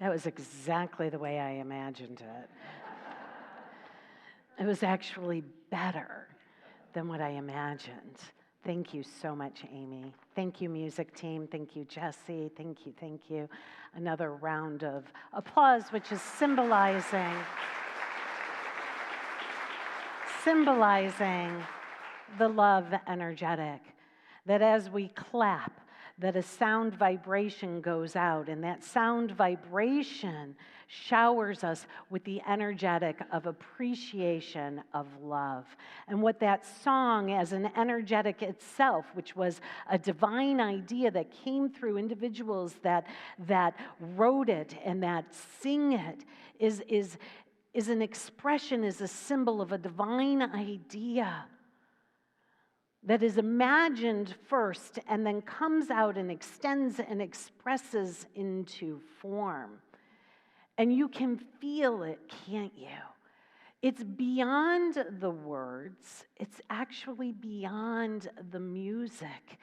That was exactly the way I imagined it. It was actually better than what I imagined. Thank you so much, Amy. Thank you, music team. Thank you, Jesse. Thank you, thank you. Another round of applause, which is symbolizing the love energetic. That as we clap, that a sound vibration goes out, and that sound vibration showers us with the energetic of appreciation of love. And what that song as an energetic itself, which was a divine idea that came through individuals that wrote it and that sing it, is an expression, is a symbol of a divine idea that is imagined first and then comes out and extends and expresses into form. And you can feel it, can't you? It's beyond the words. It's actually beyond the music.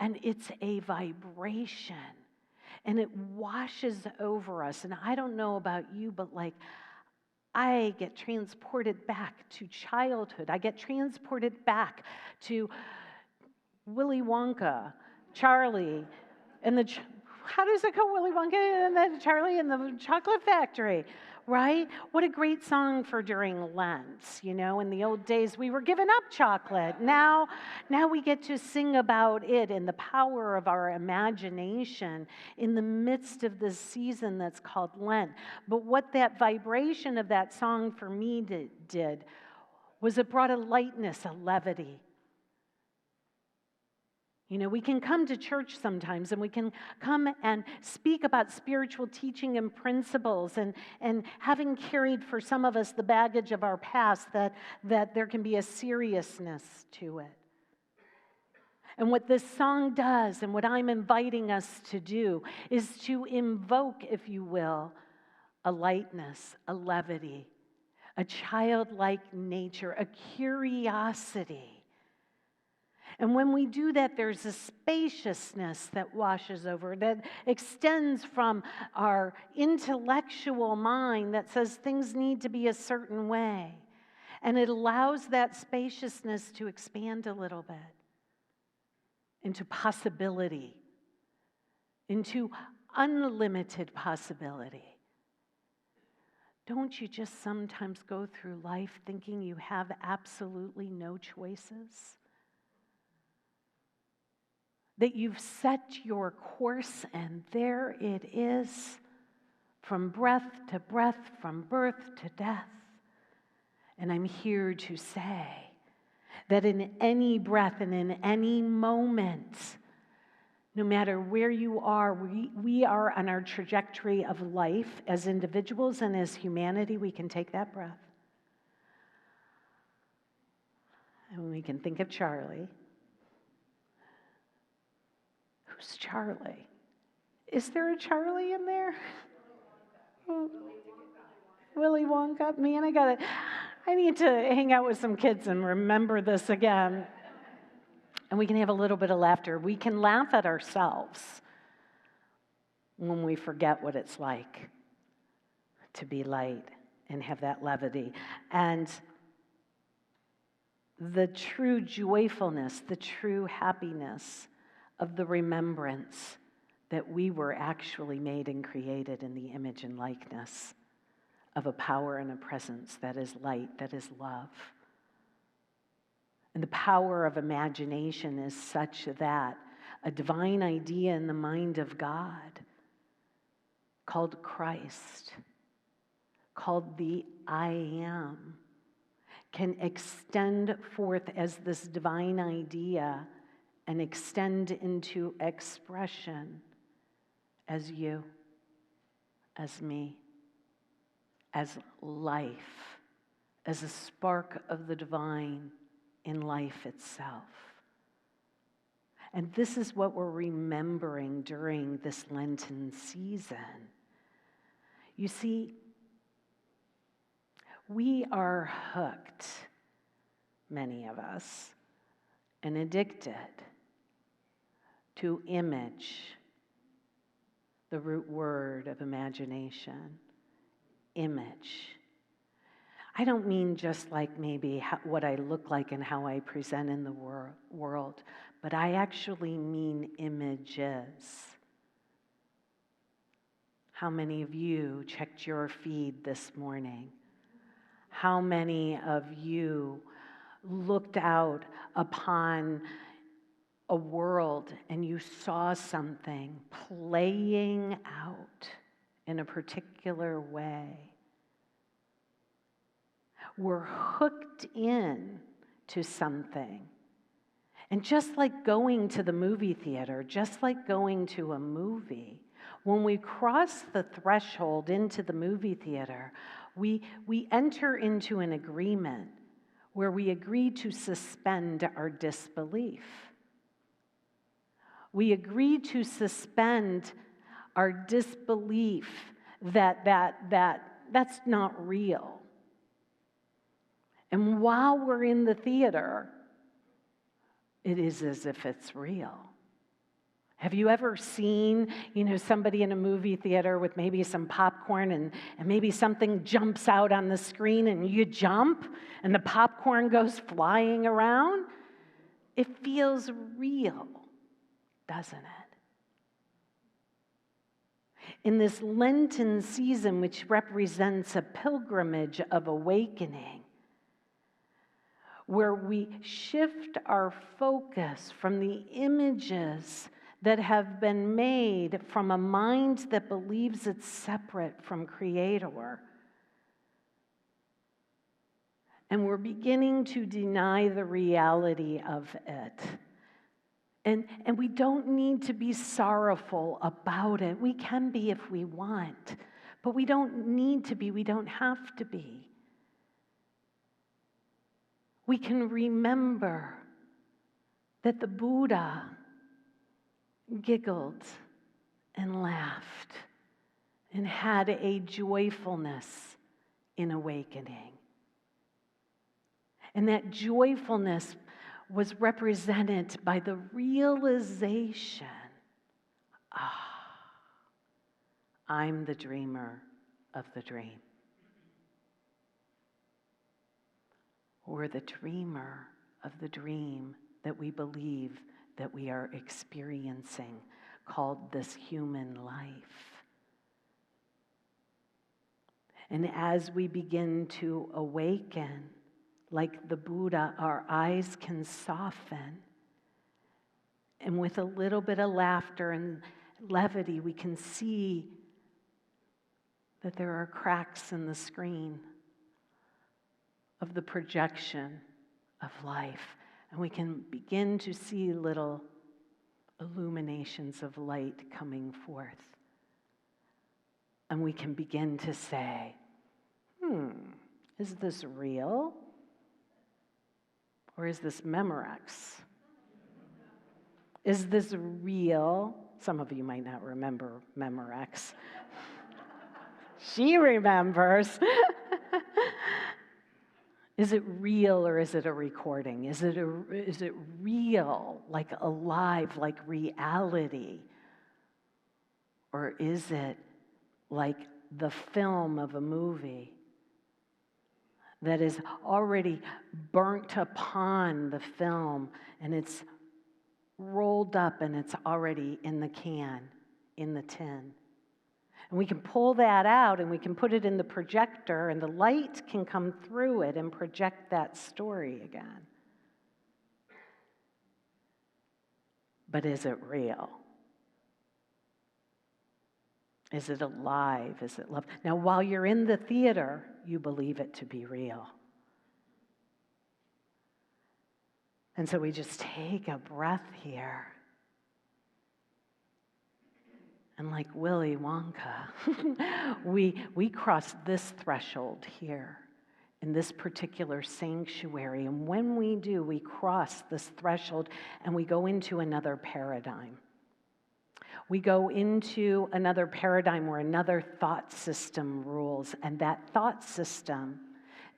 And it's a vibration. And it washes over us. And I don't know about you, but like, I get transported back to childhood. I get transported back to Willy Wonka, Charlie, and how does it go, Willy Wonka and then Charlie and the Chocolate Factory, right? What a great song for during Lent. You know, in the old days, we were giving up chocolate. Now we get to sing about it and the power of our imagination in the midst of this season that's called Lent. But what that vibration of that song for me did was it brought a lightness, a levity. You know, we can come to church sometimes and we can come and speak about spiritual teaching and principles and having carried for some of us the baggage of our past, that there can be a seriousness to it. And what this song does and what I'm inviting us to do is to invoke, if you will, a lightness, a levity, a childlike nature, a curiosity. And when we do that, there's a spaciousness that washes over, that extends from our intellectual mind that says things need to be a certain way. And it allows that spaciousness to expand a little bit into possibility, into unlimited possibility. Don't you just sometimes go through life thinking you have absolutely no choices? That you've set your course and there it is, from breath to breath, from birth to death. And I'm here to say that in any breath and in any moment, no matter where you are, we are on our trajectory of life as individuals and as humanity. We can take that breath. And we can think of Charlie. Who's Charlie? Is there a Charlie in there? Oh, Willy Wonka? Man, I need to hang out with some kids and remember this again. And we can have a little bit of laughter. We can laugh at ourselves when we forget what it's like to be light and have that levity. And the true joyfulness, the true happiness of the remembrance that we were actually made and created in the image and likeness of a power and a presence that is light, that is love. And the power of imagination is such that a divine idea in the mind of God called Christ, called the I Am, can extend forth as this divine idea and extend into expression as you, as me, as life, as a spark of the divine in life itself. And this is what we're remembering during this Lenten season. You see, we are hooked, many of us, and addicted to image. the root word of imagination, image. I don't mean just like maybe what I look like and how I present in the world, but I actually mean images. How many of you checked your feed this morning? How many of you looked out upon a world and you saw something playing out in a particular way? We're hooked in to something. And just like going to the movie theater, just like going to a movie, when we cross the threshold into the movie theater, we enter into an agreement where we agree to suspend our disbelief. We agree to suspend our disbelief that that's not real. And while we're in the theater, it is as if it's real. Have you ever seen, somebody in a movie theater with maybe some popcorn and maybe something jumps out on the screen and you jump and the popcorn goes flying around? It feels real, doesn't it? In this Lenten season, which represents a pilgrimage of awakening, where we shift our focus from the images that have been made from a mind that believes it's separate from Creator. And we're beginning to deny the reality of it. And we don't need to be sorrowful about it. We can be if we want, but we don't need to be, we don't have to be. We can remember that the Buddha giggled and laughed and had a joyfulness in awakening. And that joyfulness was represented by the realization, I'm the dreamer of the dream. We're the dreamer of the dream that we believe that we are experiencing, called this human life. And as we begin to awaken, like the Buddha, our eyes can soften. And with a little bit of laughter and levity, we can see that there are cracks in the screen of the projection of life. And we can begin to see little illuminations of light coming forth. And we can begin to say, is this real? Or is this Memorex? Is this real? Some of you might not remember Memorex. She remembers. Is it real or is it a recording? Is it real, like alive, like reality? Or is it like the film of a movie that is already burnt upon the film and it's rolled up and it's already in the can, in the tin? And we can pull that out and we can put it in the projector and the light can come through it and project that story again. But is it real? Is it alive? Is it love? Now, while you're in the theater, you believe it to be real. And so we just take a breath here. And like Willy Wonka, we cross this threshold here in this particular sanctuary. And when we do, we cross this threshold and we go into another paradigm. We go into another paradigm where another thought system rules. And that thought system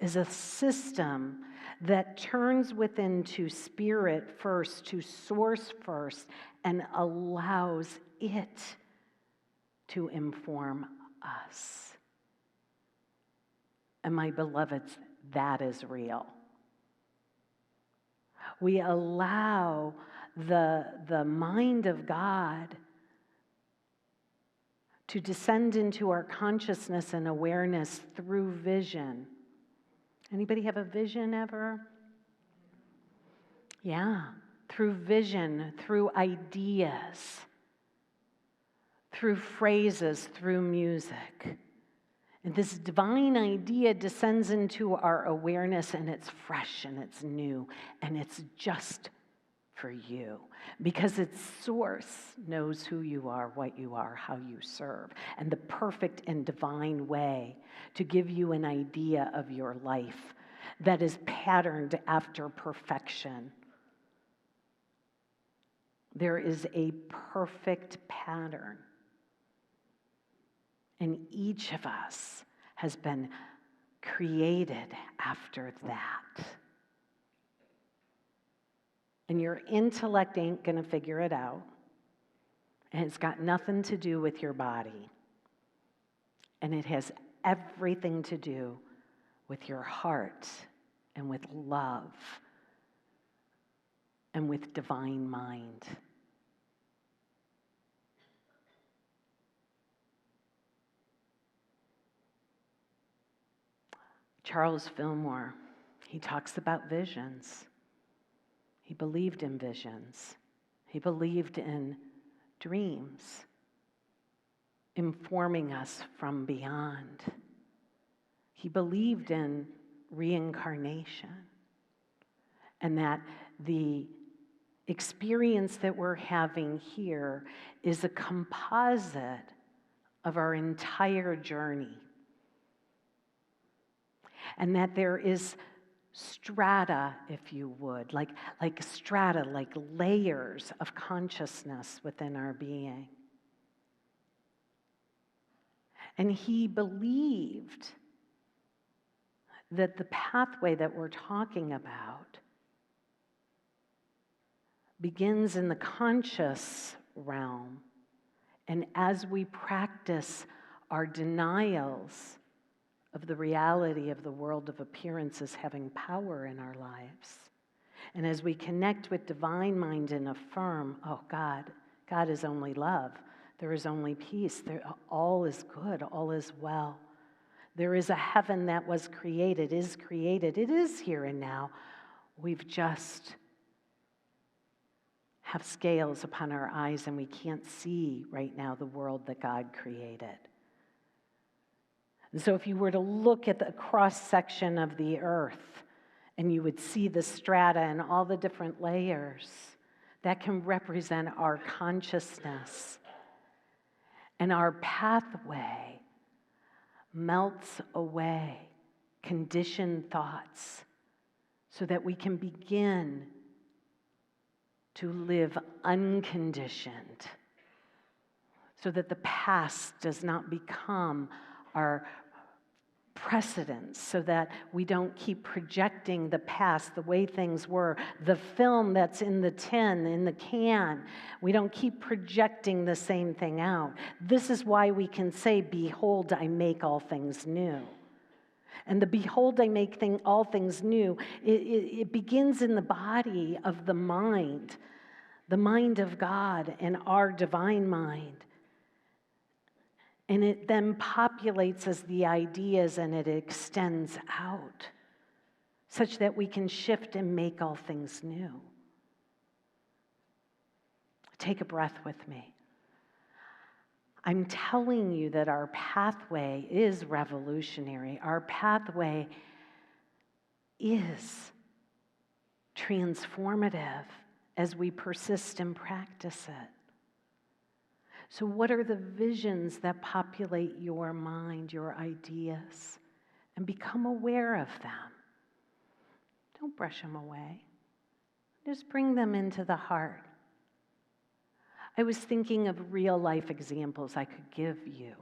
is a system that turns within to spirit first, to source first, and allows it to inform us. And my beloveds, that is real. We allow the mind of God to descend into our consciousness and awareness through vision. Anybody have a vision ever? Yeah, through vision, through ideas, through phrases, through music. And this divine idea descends into our awareness, and it's fresh and it's new and it's just for you, because its source knows who you are, what you are, how you serve, and the perfect and divine way to give you an idea of your life that is patterned after perfection. There is a perfect pattern, and each of us has been created after that. And your intellect ain't going to figure it out. And it's got nothing to do with your body. And it has everything to do with your heart and with love and with divine mind. Charles Fillmore, he talks about visions. He believed in visions. He believed in dreams, informing us from beyond. He believed in reincarnation, and that the experience that we're having here is a composite of our entire journey. And that there is strata, if you would, like strata, like layers of consciousness within our being. And he believed that the pathway that we're talking about begins in the conscious realm, and as we practice our denials of the reality of the world of appearances having power in our lives. And as we connect with divine mind and affirm, oh God is only love. There is only peace. All is good. All is well. There is a heaven that was created, is created. It is here and now. We've just have scales upon our eyes and we can't see right now the world that God created. And so if you were to look at the cross-section of the earth and you would see the strata and all the different layers, that can represent our consciousness. And our pathway melts away conditioned thoughts so that we can begin to live unconditioned, so that the past does not become our precedents, so that we don't keep projecting the past, the way things were, the film that's in the tin, in the can. We don't keep projecting the same thing out. This is why we can say, behold, I make all things new. And the behold, I make all things new, it begins in the body of the mind of God and our divine mind. And it then populates as the ideas and it extends out such that we can shift and make all things new. Take a breath with me. I'm telling you that our pathway is revolutionary. Our pathway is transformative as we persist and practice it. So what are the visions that populate your mind, your ideas? And become aware of them. Don't brush them away. Just bring them into the heart. I was thinking of real life examples I could give you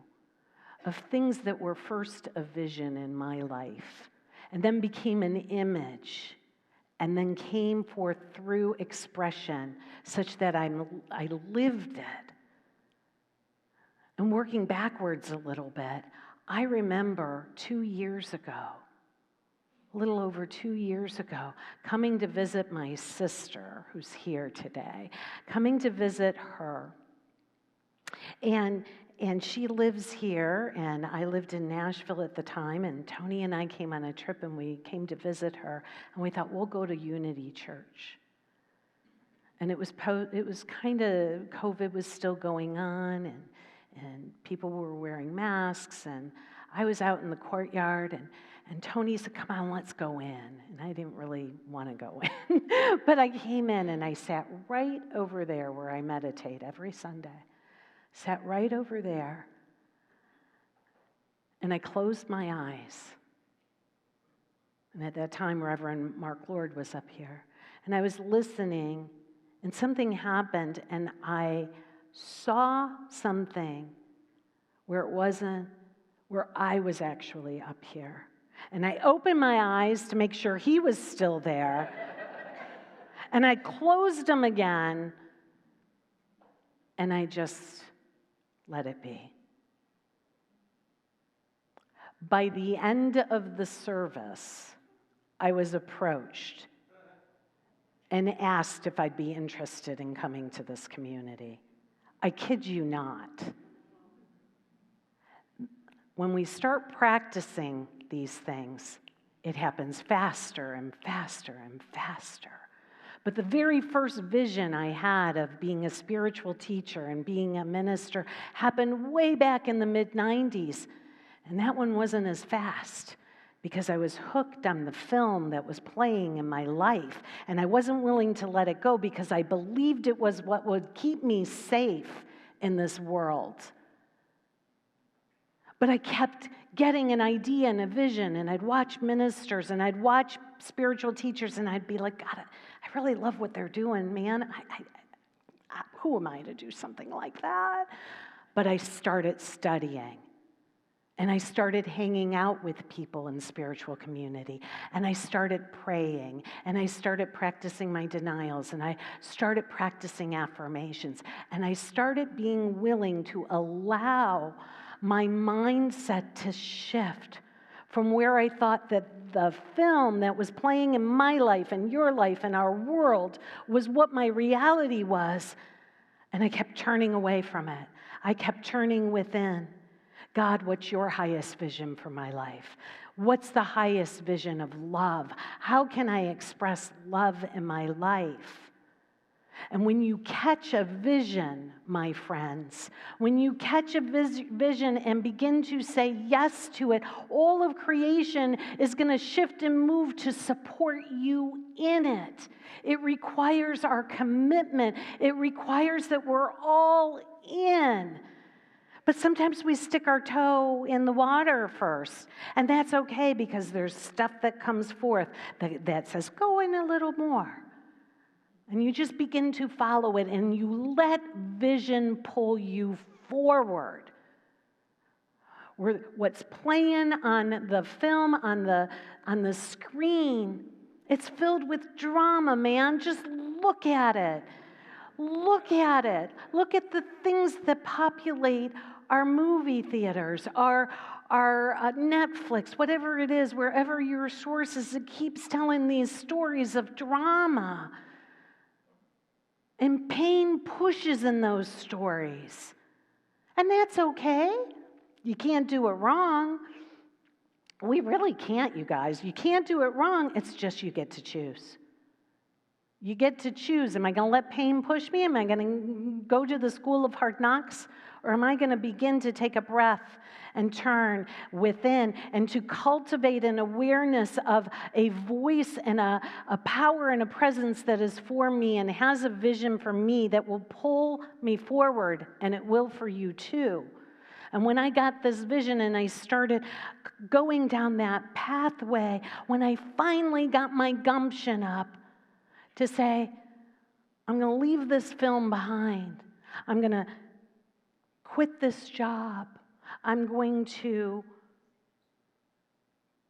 of things that were first a vision in my life and then became an image and then came forth through expression such that I lived it. And working backwards a little bit, I remember 2 years ago, a little over 2 years ago, coming to visit my sister, who's here today, coming to visit her. And she lives here, and I lived in Nashville at the time, and Tony and I came on a trip, and we came to visit her, and we thought, we'll go to Unity Church. And it was kind of, COVID was still going on, and people were wearing masks, and I was out in the courtyard, and Tony said, come on, let's go in. And I didn't really want to go in, but I came in, and I sat right over there where I meditate every Sunday. Sat right over there, and I closed my eyes. And at that time, Reverend Mark Lord was up here, and I was listening, and something happened, and I saw something where I was actually up here. And I opened my eyes to make sure he was still there, and I closed them again, and I just let it be. By the end of the service, I was approached and asked if I'd be interested in coming to this community. I kid you not. When we start practicing these things, it happens faster and faster and faster. But the very first vision I had of being a spiritual teacher and being a minister happened way back in the mid-90s. And that one wasn't as fast because I was hooked on the film that was playing in my life. And I wasn't willing to let it go because I believed it was what would keep me safe in this world. But I kept getting an idea and a vision, and I'd watch ministers, and I'd watch spiritual teachers, and I'd be like, God, I really love what they're doing, man. Who am I to do something like that? But I started studying, and I started hanging out with people in spiritual community, and I started praying, and I started practicing my denials, and I started practicing affirmations, and I started being willing to allow my mindset to shift from where I thought that the film that was playing in my life and your life and our world was what my reality was. And I kept turning away from it. I kept turning within. God, what's your highest vision for my life? What's the highest vision of love? How can I express love in my life? And when you catch a vision, my friends, when you catch a vision and begin to say yes to it, all of creation is going to shift and move to support you in it. It requires our commitment. It requires that we're all in. But sometimes we stick our toe in the water first, and that's okay because there's stuff that comes forth that says, go in a little more. And you just begin to follow it, and you let vision pull you forward. What's playing on the film, on the screen, it's filled with drama, man. Just look at it. Look at it. Look at the things that populate our movie theaters, our Netflix, whatever it is, wherever your source is, it keeps telling these stories of drama. And pain pushes in those stories. And that's okay. You can't do it wrong. We really can't, you guys. You can't do it wrong. It's just you get to choose. You get to choose. Am I going to let pain push me? Am I going to go to the school of hard knocks? Or am I going to begin to take a breath and turn within and to cultivate an awareness of a voice and a power and a presence that is for me and has a vision for me that will pull me forward, and it will for you too. And when I got this vision and I started going down that pathway, when I finally got my gumption up to say, I'm going to leave this film behind. I'm going to quit this job. I'm going to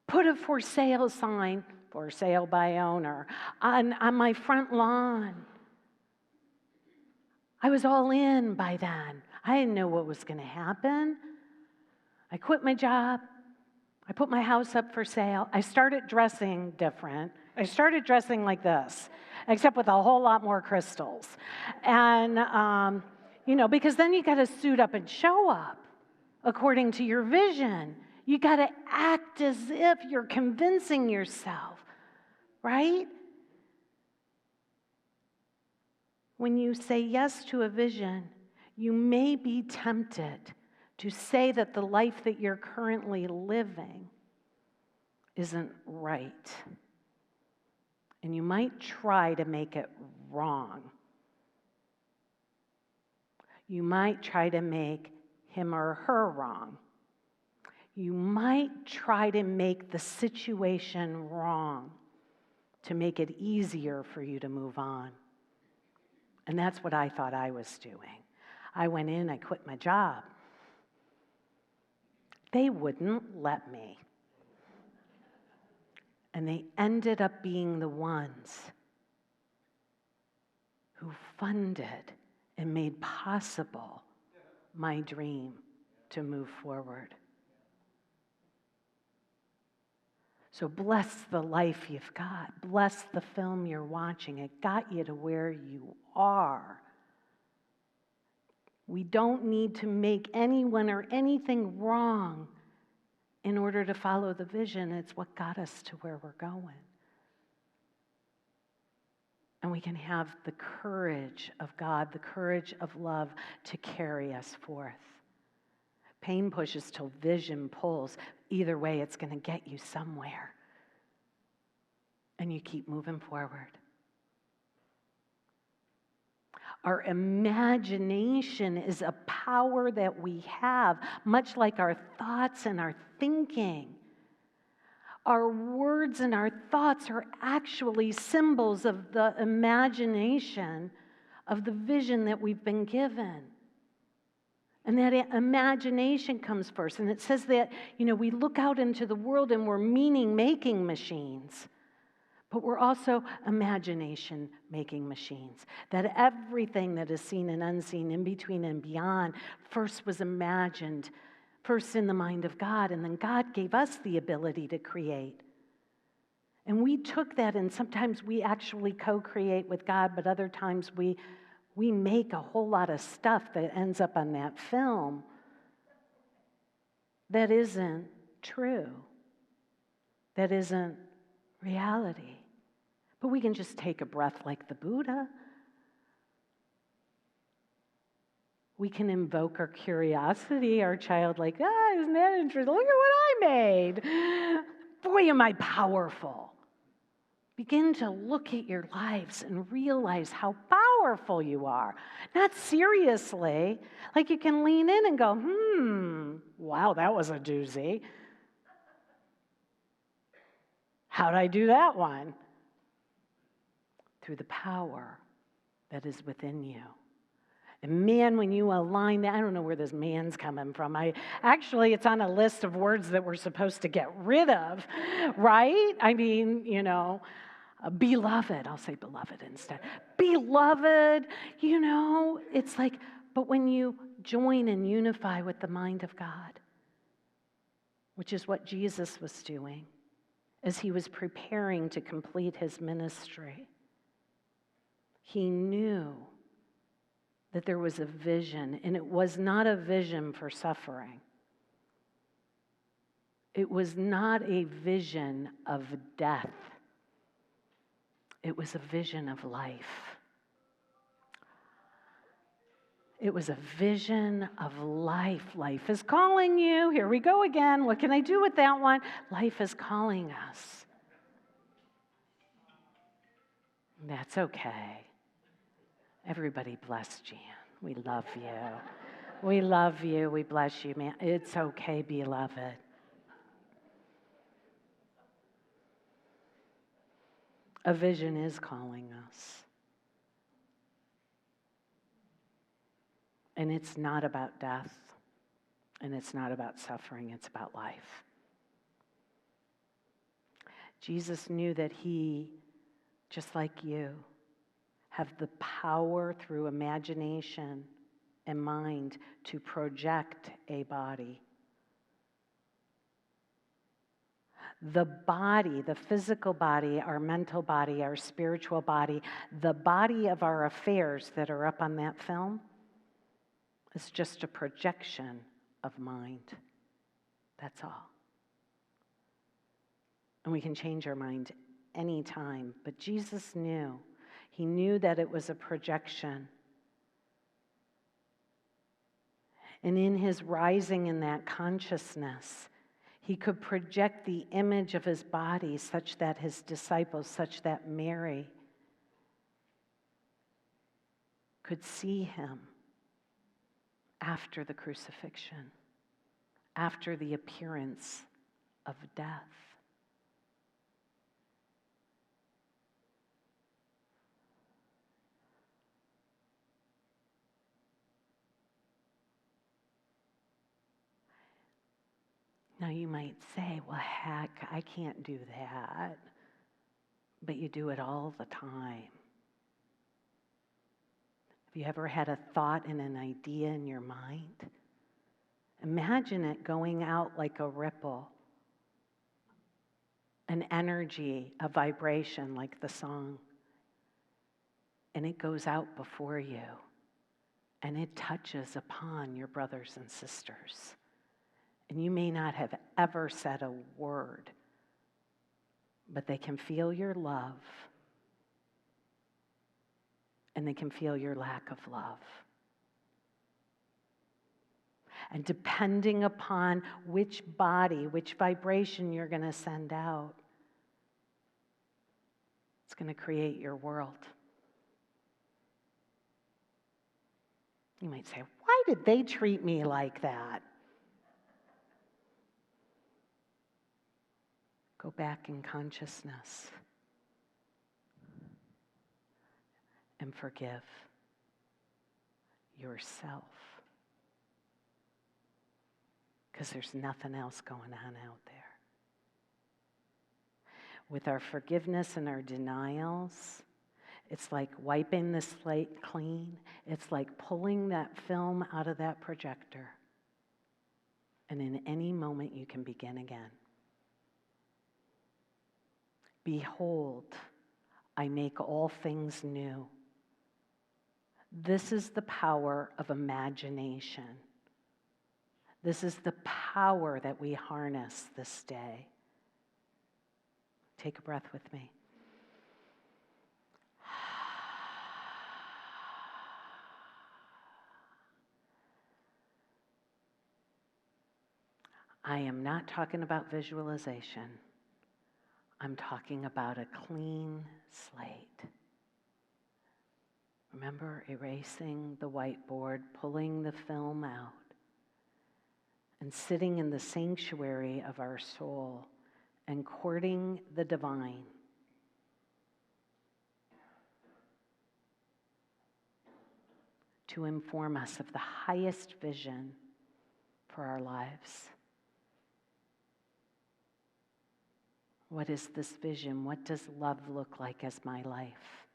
put a for sale sign, for sale by owner, on my front lawn. I was all in by then. I didn't know what was going to happen. I quit my job. I put my house up for sale. I started dressing different. I started dressing like this, except with a whole lot more crystals. And, because then you got to suit up and show up according to your vision. You got to act as if you're convincing yourself, right? When you say yes to a vision, you may be tempted to say that the life that you're currently living isn't right. And you might try to make it wrong. You might try to make him or her wrong. You might try to make the situation wrong to make it easier for you to move on. And that's what I thought I was doing. I went in, I quit my job. They wouldn't let me. And they ended up being the ones who funded and made possible my dream to move forward. So bless the life you've got. Bless the film you're watching. It got you to where you are. We don't need to make anyone or anything wrong in order to follow the vision. It's what got us to where we're going. And we can have the courage of God, the courage of love to carry us forth. Pain pushes till vision pulls. Either way, it's going to get you somewhere. And you keep moving forward. Our imagination is a power that we have, much like our thoughts and our thinking. Our words and our thoughts are actually symbols of the imagination of the vision that we've been given. And that imagination comes first. And it says that, we look out into the world and we're meaning-making machines. But we're also imagination-making machines. That everything that is seen and unseen, in between and beyond, first was imagined, first in the mind of God, and then God gave us the ability to create. And we took that, and sometimes we actually co-create with God, but other times we make a whole lot of stuff that ends up on that film that isn't true, that isn't reality. But we can just take a breath like the Buddha. We can invoke our curiosity, our childlike, isn't that interesting? Look at what I made. Boy, am I powerful. Begin to look at your lives and realize how powerful you are. Not seriously. Like you can lean in and go, wow, that was a doozy. How'd I do that one? Through the power that is within you. And man, when you align that, I don't know where this man's coming from. It's on a list of words that we're supposed to get rid of, right? I mean, beloved. I'll say beloved instead. Beloved, it's like, but when you join and unify with the mind of God, which is what Jesus was doing as he was preparing to complete his ministry, he knew that there was a vision, and it was not a vision for suffering. It was not a vision of death. It was a vision of life. It was a vision of life. Life is calling you. Here we go again. What can I do with that one? Life is calling us. That's okay. Everybody bless Jan. We love you. We love you. We bless you, man. It's okay, beloved. A vision is calling us. And it's not about death. And it's not about suffering. It's about life. Jesus knew that he, just like you, have the power through imagination and mind to project a body. The body, the physical body, our mental body, our spiritual body, the body of our affairs that are up on that film is just a projection of mind. That's all. And we can change our mind anytime, but Jesus knew. He knew that it was a projection. And in his rising in that consciousness, he could project the image of his body such that his disciples, such that Mary could see him after the crucifixion, after the appearance of death. Now you might say, well, heck, I can't do that. But you do it all the time. Have you ever had a thought and an idea in your mind? Imagine it going out like a ripple, an energy, a vibration like the song. And it goes out before you, and it touches upon your brothers and sisters. And you may not have ever said a word, but they can feel your love, and they can feel your lack of love. And depending upon which body, which vibration you're going to send out, it's going to create your world. You might say, why did they treat me like that? Go back in consciousness and forgive yourself. Because there's nothing else going on out there. With our forgiveness and our denials, it's like wiping the slate clean. It's like pulling that film out of that projector. And in any moment, you can begin again. Behold, I make all things new. This is the power of imagination. This is the power that we harness this day. Take a breath with me. I am not talking about visualization. I'm talking about a clean slate. Remember erasing the whiteboard, pulling the film out, and sitting in the sanctuary of our soul and courting the divine. To inform us of the highest vision for our lives. What is this vision? What does love look like as my life?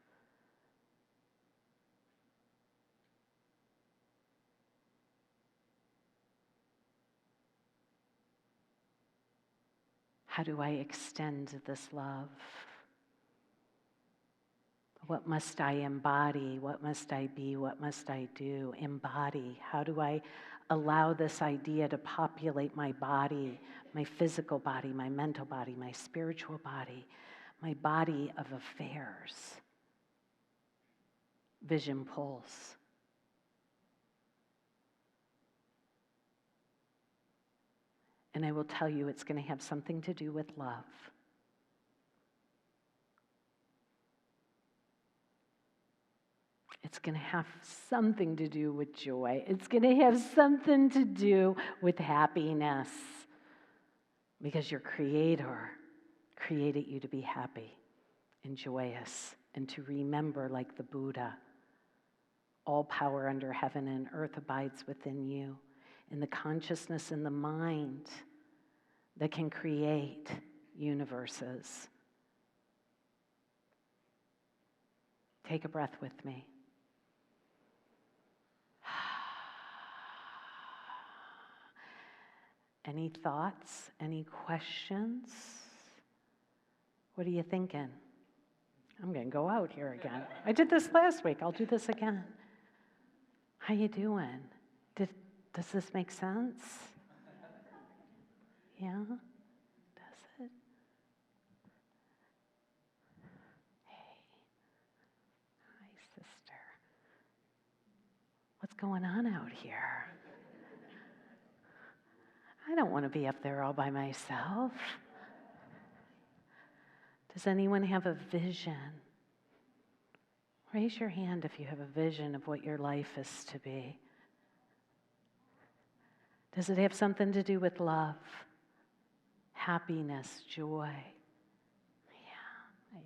How do I extend this love? What must I embody? What must I be? What must I do? Embody. How do I allow this idea to populate my body, my physical body, my mental body, my spiritual body, my body of affairs? Vision pulls. And I will tell you, it's going to have something to do with love. It's going to have something to do with joy. It's going to have something to do with happiness. Because your Creator created you to be happy and joyous and to remember, like the Buddha, all power under heaven and earth abides within you, in the consciousness and the mind that can create universes. Take a breath with me. Any thoughts? Any questions? What are you thinking? I'm going to go out here again. I did this last week. I'll do this again. How you doing? Does this make sense? Yeah? Does it? Hey. Hi, sister. What's going on out here? I don't want to be up there all by myself. Does anyone have a vision? Raise your hand if you have a vision of what your life is to be. Does it have something to do with love, happiness, joy? Yeah.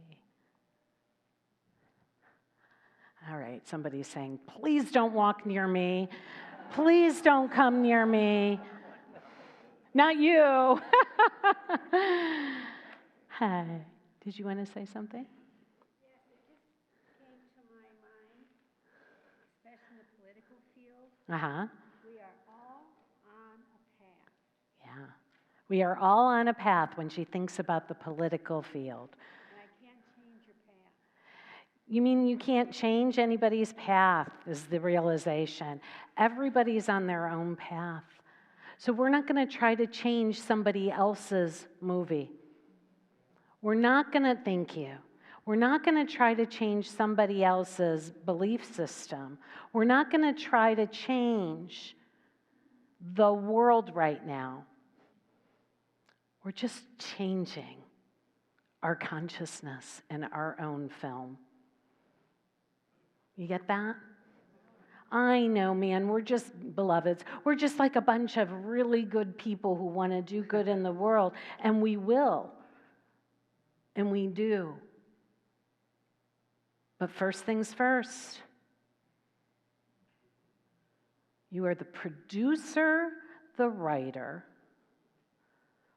All right, somebody's saying, please don't walk near me. Please don't come near me. Not you. Hi. Did you want to say something? Yes, it just came to my mind, especially in the political field. Uh-huh. We are all on a path. Yeah. We are all on a path when she thinks about the political field. And I can't change your path. You mean you can't change anybody's path, is the realization. Everybody's on their own path. So we're not going to try to change somebody else's movie. We're not going to, thank you. We're not going to try to change somebody else's belief system. We're not going to try to change the world right now. We're just changing our consciousness in our own film. You get that? I know, man, we're just beloveds. We're just like a bunch of really good people who want to do good in the world, and we will. And we do. But first things first. You are the producer, the writer.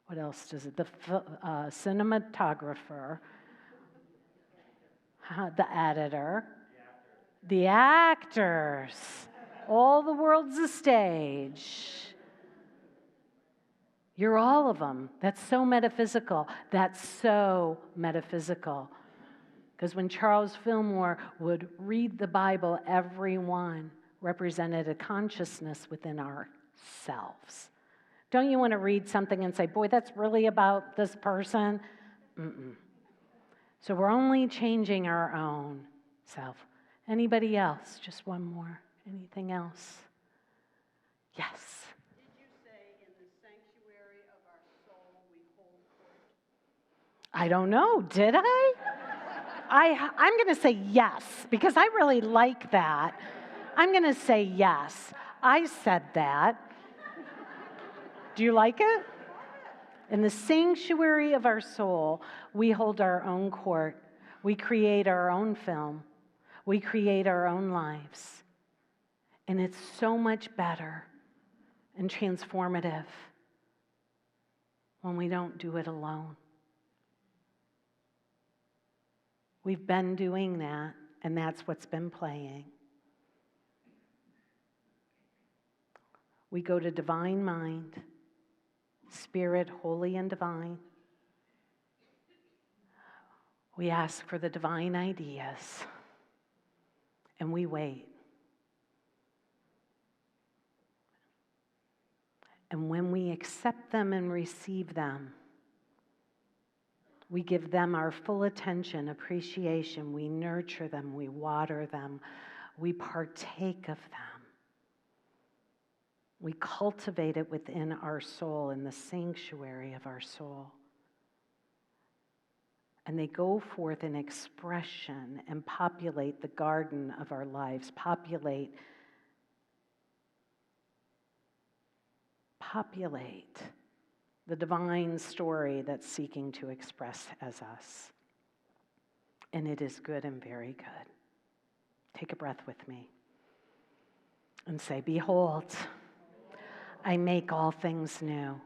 What else does it? The cinematographer, the editor, the actors. All the world's a stage. You're all of them. That's so metaphysical. That's so metaphysical. Because when Charles Fillmore would read the Bible, everyone represented a consciousness within ourselves. Don't you want to read something and say, boy, that's really about this person? Mm-mm. So we're only changing our own self. Anybody else? Just one more. Anything else? Yes. Did you say in the sanctuary of our soul we hold court? I don't know. Did I? I'm going to say yes, because I really like that. I'm going to say yes. I said that. Do you like it? In the sanctuary of our soul, we hold our own court. We create our own film. We create our own lives. And it's so much better and transformative when we don't do it alone. We've been doing that, and that's what's been playing. We go to divine mind, spirit, holy and divine. We ask for the divine ideas, and we wait. And when we accept them and receive them, we give them our full attention, appreciation. We nurture them. We water them. We partake of them. We cultivate it within our soul, in the sanctuary of our soul. And they go forth in expression and populate the garden of our lives, populate the divine story that's seeking to express as us. And it is good and very good. Take a breath with me and say, behold, I make all things new.